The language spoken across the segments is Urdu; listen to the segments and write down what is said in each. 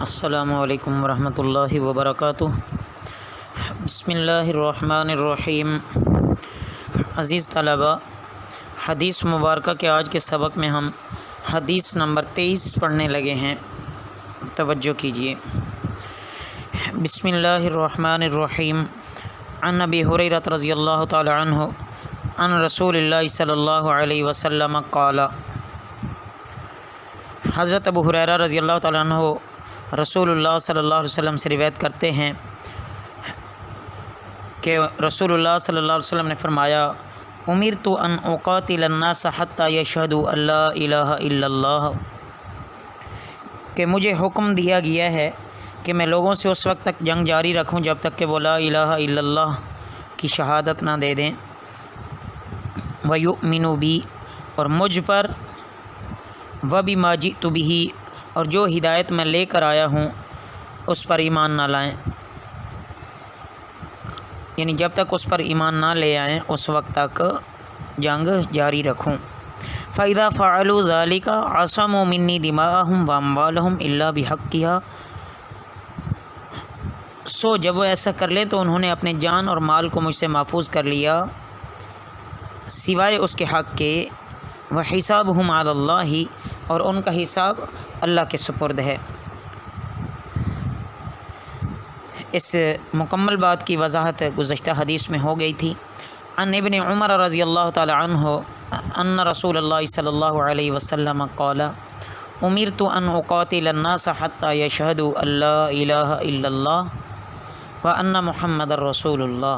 السلام علیکم ورحمۃ اللہ وبرکاتہ۔ بسم اللہ الرحمن الرحیم۔ عزیز طلباء، حدیث مبارکہ کے آج کے سبق میں ہم حدیث نمبر 23 پڑھنے لگے ہیں، توجہ کیجیے۔ بسم اللہ الرحمن الرحیم۔ عن ابی ہریرہ رضی اللہ تعالی عنہ عن رسول اللہ صلی اللہ علیہ وسلم قال۔ حضرت ابو ہریرہ رضی اللہ تعالی عنہ رسول اللہ صلی اللہ علیہ وسلم سے روایت کرتے ہیں کہ رسول اللہ صلی اللہ علیہ وسلم نے فرمایا، امرت ان اقاتل الناس حتی یشہدوا ان لا الہ الا اللہ، کہ مجھے حکم دیا گیا ہے کہ میں لوگوں سے اس وقت تک جنگ جاری رکھوں جب تک کہ وہ لا الہ الا اللہ کی شہادت نہ دے دیں، وَيُؤْمِنُوا بِي، اور مجھ پر، وَبِمَا جِئْتُ بِهِ، اور جو ہدایت میں لے کر آیا ہوں اس پر ایمان نہ لائیں، یعنی جب تک اس پر ایمان نہ لے آئیں اس وقت تک جنگ جاری رکھوں۔ فَإِذَا فَعَلُوا ذَلِكَ عَصَمُوا مِنِّي دِمَاءَهُمْ وَأَمْوَالَهُمْ إِلَّا بِحَقِّهَا، سو جب وہ ایسا کر لیں تو انہوں نے اپنے جان اور مال کو مجھ سے محفوظ کر لیا سوائے اس کے حق کے، وَحِسَابُهُمْ عَلَى اللَّهِ، اور ان کا حساب اللہ کے سپرد ہے۔ اس مکمل بات کی وضاحت گزشتہ حدیث میں ہو گئی تھی۔ عن ابن عمر رضی اللہ تعالی عنہ ان رسول اللہ صلی اللہ علیہ وسلم قال، امرت ان اقاتل الناس حتی یشہدوا ان لا الہ الا اللہ وان محمد رسول اللہ۔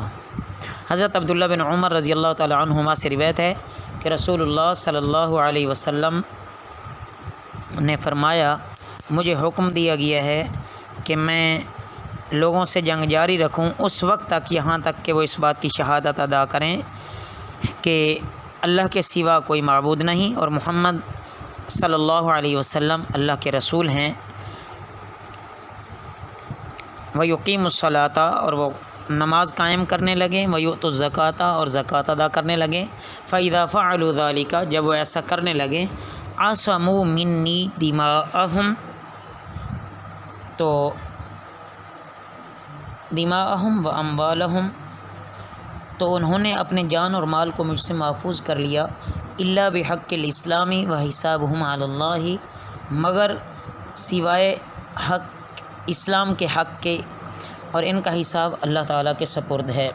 حضرت عبداللہ بن عمر رضی اللہ تعالی عنہما سے روایت ہے کہ رسول اللہ صلی اللہ علیہ وسلم نے فرمایا، مجھے حکم دیا گیا ہے کہ میں لوگوں سے جنگ جاری رکھوں اس وقت تک، یہاں تک کہ وہ اس بات کی شہادت ادا کریں کہ اللہ کے سوا کوئی معبود نہیں اور محمد صلی اللہ علیہ وسلم اللہ کے رسول ہیں، وَيُقِيمُ الصَّلَاةَ، اور وہ نماز قائم کرنے لگیں، وَيُؤْتُوا الزَّكَاةَ، اور زکوٰۃ ادا کرنے لگیں، فَإِذَا فَعَلُوا ذَلِكَ، جب وہ ایسا کرنے لگیں، عَصَمُوا مِنِّي دِمَاءَهُمْ، تو دماءہم و اموالہم، تو انہوں نے اپنے جان اور مال کو مجھ سے محفوظ کر لیا، الا بحق الاسلام و حسابہم علی اللہ، مگر سوائے حق اسلام کے حق کے، اور ان کا حساب اللہ تعالیٰ کے سپرد ہے۔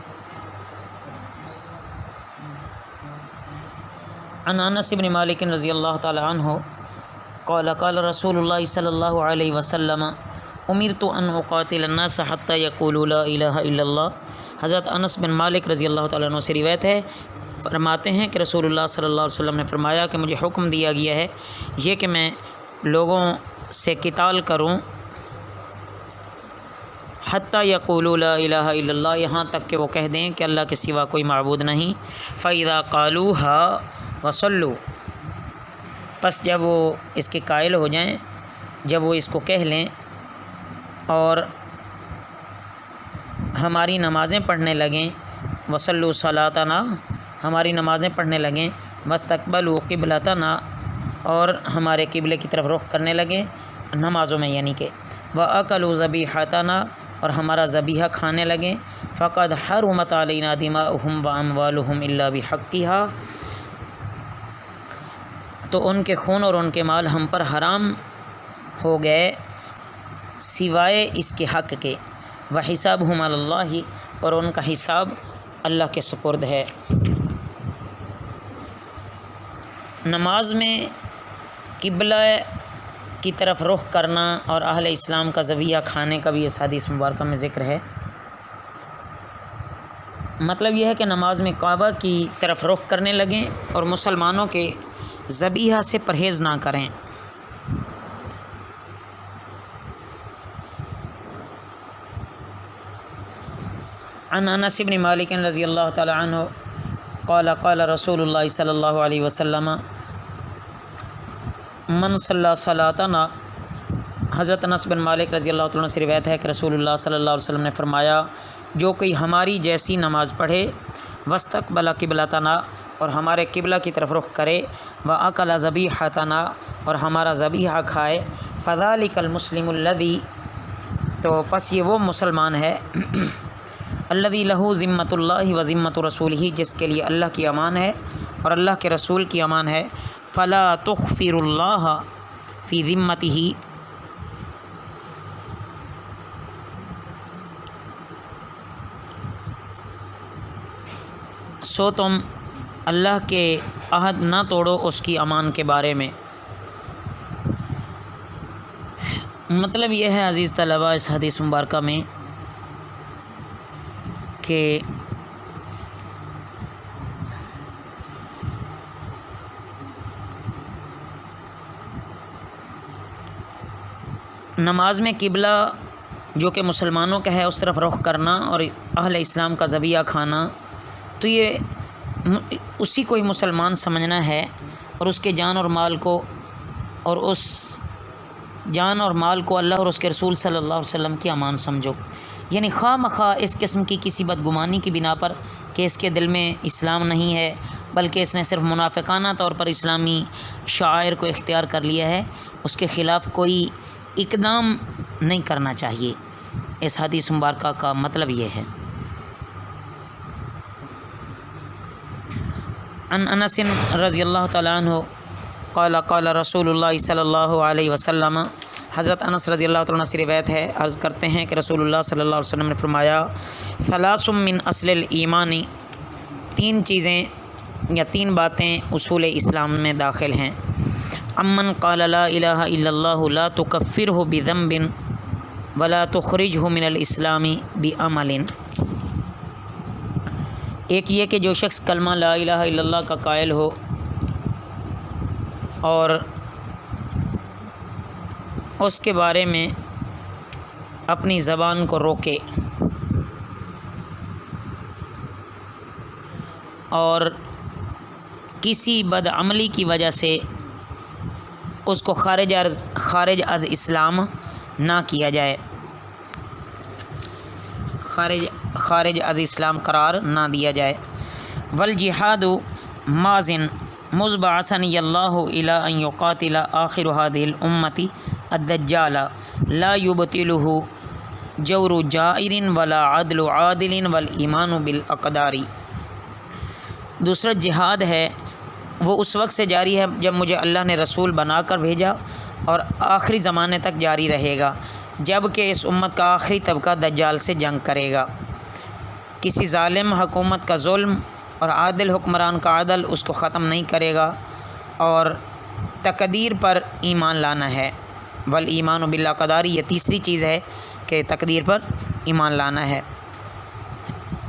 عن انس بن مالک رضی اللہ تعالی عنہ قال قال رسول اللہ صلی اللہ علیہ وسلم، امرت ان اقاتل الناس حتی یقولوا لا الہ الا اللہ۔ حضرت انس بن مالک رضی اللہ تعالیٰ عنہ سے روایت ہے، فرماتے ہیں کہ رسول اللہ صلی اللہ علیہ وسلم نے فرمایا کہ مجھے حکم دیا گیا ہے یہ کہ میں لوگوں سے قتال کروں حتی یقولوا لا الہ الا اللہ، یہاں تک کہ وہ کہہ دیں کہ اللہ کے سوا کوئی معبود نہیں، فَإِذَا قَالُوهَا وَصَلُّوا، پس جب وہ اس کے قائل ہو جائیں، جب وہ اس کو کہہ لیں اور ہماری نمازیں پڑھنے لگیں، وصلوا صلاتنا، ہماری نمازیں پڑھنے لگیں، واستقبلوا قبلتنا، اور ہمارے قبلے کی طرف رخ کرنے لگیں نمازوں میں، یعنی کہ واکلوا ذبیحتنا، اور ہمارا ذبیحہ کھانے لگیں، فقد حرمت علینا دماؤہم واموالہم الا بحقہا، تو ان کے خون اور ان کے مال ہم پر حرام ہو گئے سوائے اس کے حق کے، وحسابہم علی اللہ، اور ان کا حساب اللہ کے سپرد ہے۔ نماز میں قبلہ کی طرف رخ کرنا اور اہل اسلام کا ذبیحہ کھانے کا بھی اس حدیث مبارکہ میں ذکر ہے۔ مطلب یہ ہے کہ نماز میں کعبہ کی طرف رخ کرنے لگیں اور مسلمانوں کے ذبیحہ سے پرہیز نہ کریں۔ عن انس بن مالک رضی اللہ تعالی عنہ قال قال رسول اللہ صلی اللہ علیہ وسلم، من صلی صلاتنا، حضرت انس بن مالک رضی اللہ تعالی عنہ سے روایت ہے کہ رسول اللہ صلی اللہ علیہ وسلم نے فرمایا، جو کوئی ہماری جیسی نماز پڑھے، واستقبل قبلتنا، اور ہمارے قبلہ کی طرف رخ کرے، وَأَكَلَ ذَبِيحَتَنَا، اور ہمارا ذبیحہ کھائے، فَذَلِكَ الْمُسْلِمُ الَّذِي، تو پس یہ وہ مسلمان ہے الذی لہ ذمۃ اللہ و ذمۃ رسولہ، جس کے لیے اللہ کی امان ہے اور اللہ کے رسول کی امان ہے. فلا تخفر اللہ فی ذمتہ، سو تم اللہ کے عہد نہ توڑو اس کی امان کے بارے میں. مطلب یہ ہے عزیز طلباء اس حدیث مبارکہ میں کہ نماز میں قبلہ جو کہ مسلمانوں کا ہے اس طرف رخ کرنا اور اہل اسلام کا ذبیحہ کھانا، تو یہ اسی کو ہی مسلمان سمجھنا ہے اور اس کے جان اور مال کو اللہ اور اس کے رسول صلی اللہ علیہ وسلم کی امان سمجھو. یعنی خواہ مخواہ اس قسم کی کسی بدگمانی کی بنا پر کہ اس کے دل میں اسلام نہیں ہے بلکہ اس نے صرف منافقانہ طور پر اسلامی شعائر کو اختیار کر لیا ہے، اس کے خلاف کوئی اقدام نہیں کرنا چاہیے. اس حدیث مبارکہ کا مطلب یہ ہے. عن انس رضی اللہ تعالیٰ عنہ قال قال رسول اللہ صلی اللہ علیہ وسلم، حضرت انس رضی اللہ تعالیٰ عنہ سے روایت ہے، عرض کرتے ہیں کہ رسول اللہ صلی اللہ علیہ وسلم نے فرمایا ثلاث من اصل الایمان، تین چیزیں یا تین باتیں اصول اسلام میں داخل ہیں. امن قال لا الہ الا اللہ لا تکفرہ بذنب ولا تخرجہ من الاسلام بعمل. ایک یہ کہ جو شخص کلمہ لا الہ الا اللہ کا قائل ہو اور اس کے بارے میں اپنی زبان کو روکے اور کسی بدعملی کی وجہ سے اس کو خارج از اسلام نہ کیا جائے، خارج از اسلام قرار نہ دیا جائے. والجہاد ماضن مذ بعثنی اللہ الی ان یقاتل آخر هذه الامة الدجال لا یبطلہ جور جائر ولا عدل عادل والایمان بالاقدار. دوسرا جہاد ہے وہ اس وقت سے جاری ہے جب مجھے اللہ نے رسول بنا کر بھیجا اور آخری زمانے تک جاری رہے گا، جب کہ اس امت کا آخری طبقہ دجال سے جنگ کرے گا. کسی ظالم حکومت کا ظلم اور عادل حکمران کا عدل اس کو ختم نہیں کرے گا، اور تقدیر پر ایمان لانا ہے. والایمان بالاقدار، یہ تیسری چیز ہے کہ تقدیر پر ایمان لانا ہے.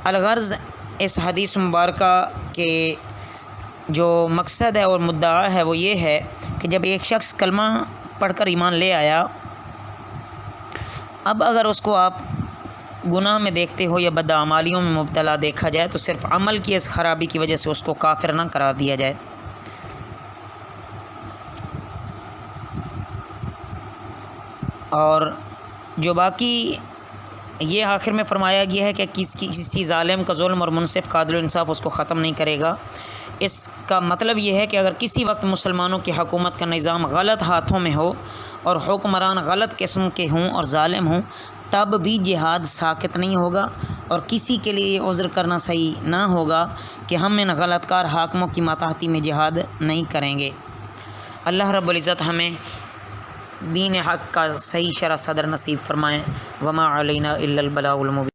الغرض اس حدیث مبارکہ کے جو مقصد ہے اور مدعا ہے وہ یہ ہے کہ جب ایک شخص کلمہ پڑھ کر ایمان لے آیا، اب اگر اس کو آپ گناہ میں دیکھتے ہو یا بدعمالیوں میں مبتلا دیکھا جائے تو صرف عمل کی اس خرابی کی وجہ سے اس کو کافر نہ قرار دیا جائے. اور جو باقی یہ آخر میں فرمایا گیا ہے کہ کسی ظالم کا ظلم اور منصف کا عدل و انصاف اس کو ختم نہیں کرے گا، اس کا مطلب یہ ہے کہ اگر کسی وقت مسلمانوں کی حکومت کا نظام غلط ہاتھوں میں ہو اور حکمران غلط قسم کے ہوں اور ظالم ہوں، تب بھی جہاد ساکت نہیں ہوگا اور کسی کے لیے یہ عذر کرنا صحیح نہ ہوگا کہ ہم ان غلط کار حاکموں کی ماتحتی میں جہاد نہیں کریں گے. اللہ رب العزت ہمیں دین حق کا صحیح شرح صدر نصیب فرمائیں. وما علینا الا البلاغ المبین.